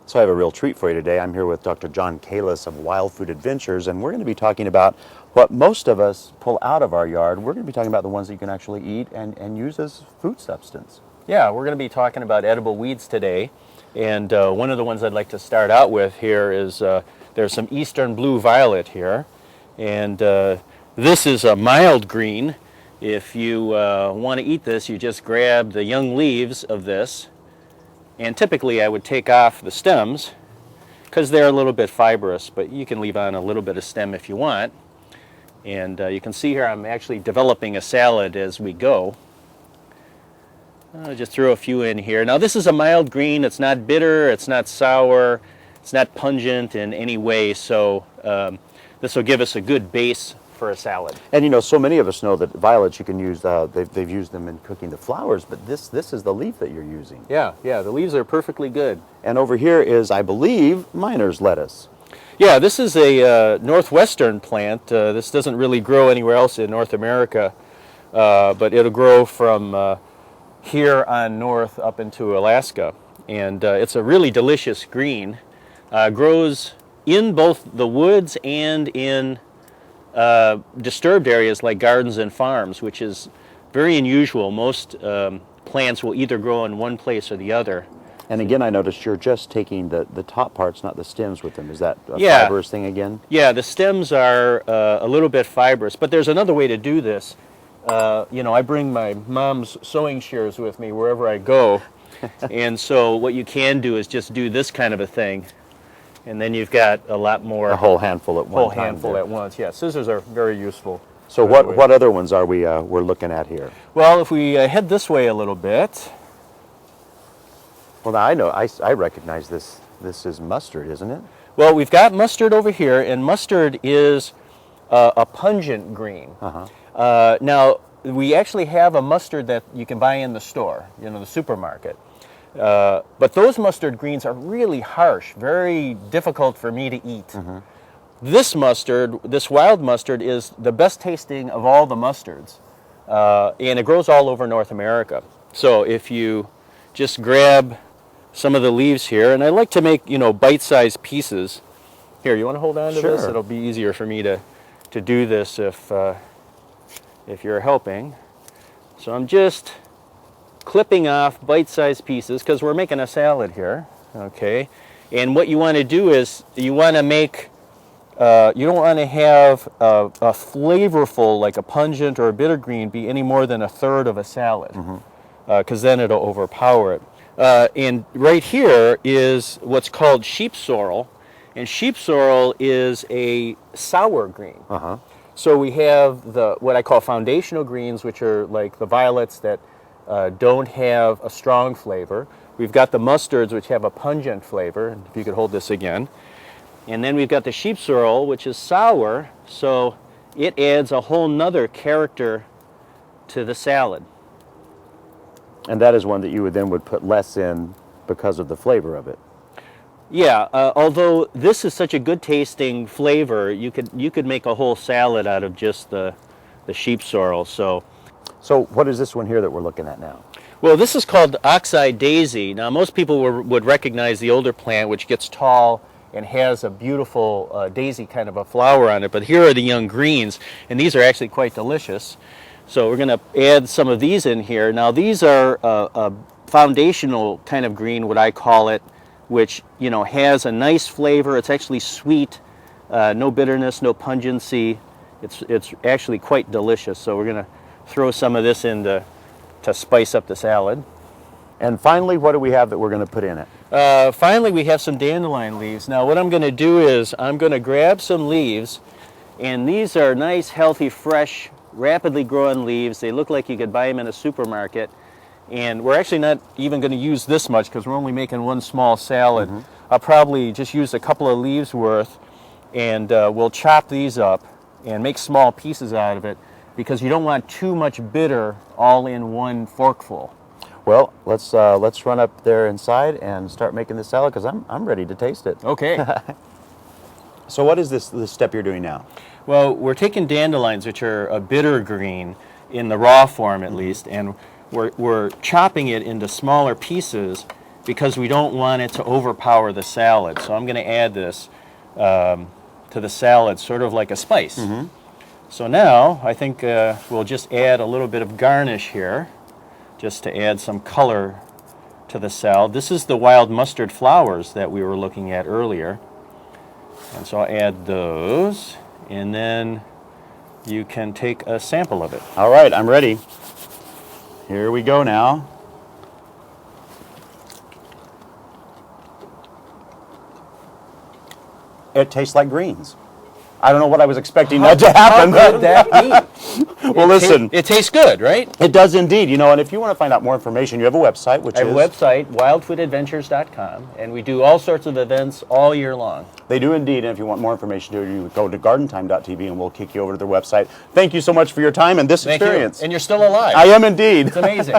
So I have a real treat for you today. I'm here with Dr. John Kallas of Wild Food Adventures, and we're going to be talking about what most of us pull out of our yard. We're going to be talking about the ones that you can actually eat and use as food substance. Yeah, we're going to be talking about edible weeds today. And one of the ones I'd like to start out with here is there's some eastern blue violet here. And this is a mild green. If you want to eat this, you just grab the young leaves of this. And typically I would take off the stems because they're a little bit fibrous, but you can leave on a little bit of stem if you want. And you can see here I'm actually developing a salad as we go. I'll just throw a few in here. Now this is a mild green. It's not bitter, it's not sour, it's not pungent in any way, so this will give us a good base for a salad. And you know, so many of us know that violets you can use, they've used them in cooking the flowers, but this is the leaf that you're using. Yeah, the leaves are perfectly good. And over here is, I believe, miner's lettuce. Yeah, this is a northwestern plant. This doesn't really grow anywhere else in North America, but it'll grow from here on north up into Alaska. And it's a really delicious green. Grows in both the woods and in disturbed areas like gardens and farms, which is very unusual. Most plants will either grow in one place or the other. And again, I noticed you're just taking the top parts, not the stems with them. Is that a fibrous thing again? Yeah, the stems are a little bit fibrous, but there's another way to do this. You know, I bring my mom's sewing shears with me wherever I go, and so what you can do is just do this kind of a thing, and then you've got a lot more. A whole handful at one time. Whole handful at once. Yeah, scissors are very useful. So what other ones are we're looking at here? Well, if we head this way a little bit. Well, now I know I recognize this. This is mustard, isn't it? Well, we've got mustard over here, and mustard is a pungent green. Now, we actually have a mustard that you can buy in the store, you know, the supermarket. But those mustard greens are really harsh, very difficult for me to eat. This mustard, this wild mustard, is the best tasting of all the mustards. And it grows all over North America. So if you just grab some of the leaves here, and I like to make, you know, bite-sized pieces. Here, you want to hold on to this? It'll be easier for me to do this if you're helping. So I'm just clipping off bite-sized pieces because we're making a salad here, okay? And what you want to do is you want to make, you don't want to have a flavorful, like a pungent or a bitter green, be any more than a third of a salad, because then it'll overpower it. And right here is what's called sheep sorrel, and sheep sorrel is a sour green. So we have what I call foundational greens, which are like the violets that don't have a strong flavor. We've got the mustards, which have a pungent flavor, and if you could hold this again. And then we've got the sheep sorrel, which is sour, so it adds a whole nother character to the salad. And that is one that you would put less in because of the flavor of it. Yeah, although this is such a good tasting flavor, you could make a whole salad out of just the sheep sorrel. So what is this one here that we're looking at now? Well, this is called oxeye daisy. Now most people would recognize the older plant, which gets tall and has a beautiful daisy kind of a flower on it, but here are the young greens, and these are actually quite delicious. So we're going to add some of these in here. Now these are a foundational kind of green, what I call it, which, you know, has a nice flavor. It's actually sweet, no bitterness, no pungency. It's actually quite delicious. So we're going to throw some of this in to spice up the salad. And finally, what do we have that we're going to put in it? Finally, we have some dandelion leaves. Now what I'm going to do is I'm going to grab some leaves, and these are nice, healthy, fresh, rapidly growing leaves. They look like you could buy them in a supermarket. And we're actually not even going to use this much because we're only making one small salad. I'll probably just use a couple of leaves worth, and we'll chop these up and make small pieces out of it because you don't want too much bitter all in one forkful. Well, let's run up there inside and start making this salad because I'm ready to taste it. Okay. So what is this step you're doing now? Well, we're taking dandelions, which are a bitter green in the raw form at least, and we're chopping it into smaller pieces because we don't want it to overpower the salad. So I'm going to add this to the salad, sort of like a spice. So now I think we'll just add a little bit of garnish here, just to add some color to the salad. This is the wild mustard flowers that we were looking at earlier. And so I'll add those, and then you can take a sample of it. All right, I'm ready. Here we go now. It tastes like greens. I don't know what I was expecting that to happen. How could that be? Well, listen. It tastes good, right? It does indeed. You know, and if you want to find out more information, you have a website, which I have is... a website, wildfoodadventures.com, and we do all sorts of events all year long. They do indeed, and if you want more information, you go to gardentime.tv and we'll kick you over to their website. Thank you so much for your time and this Thank experience. you. And you're still alive. I am indeed. It's amazing.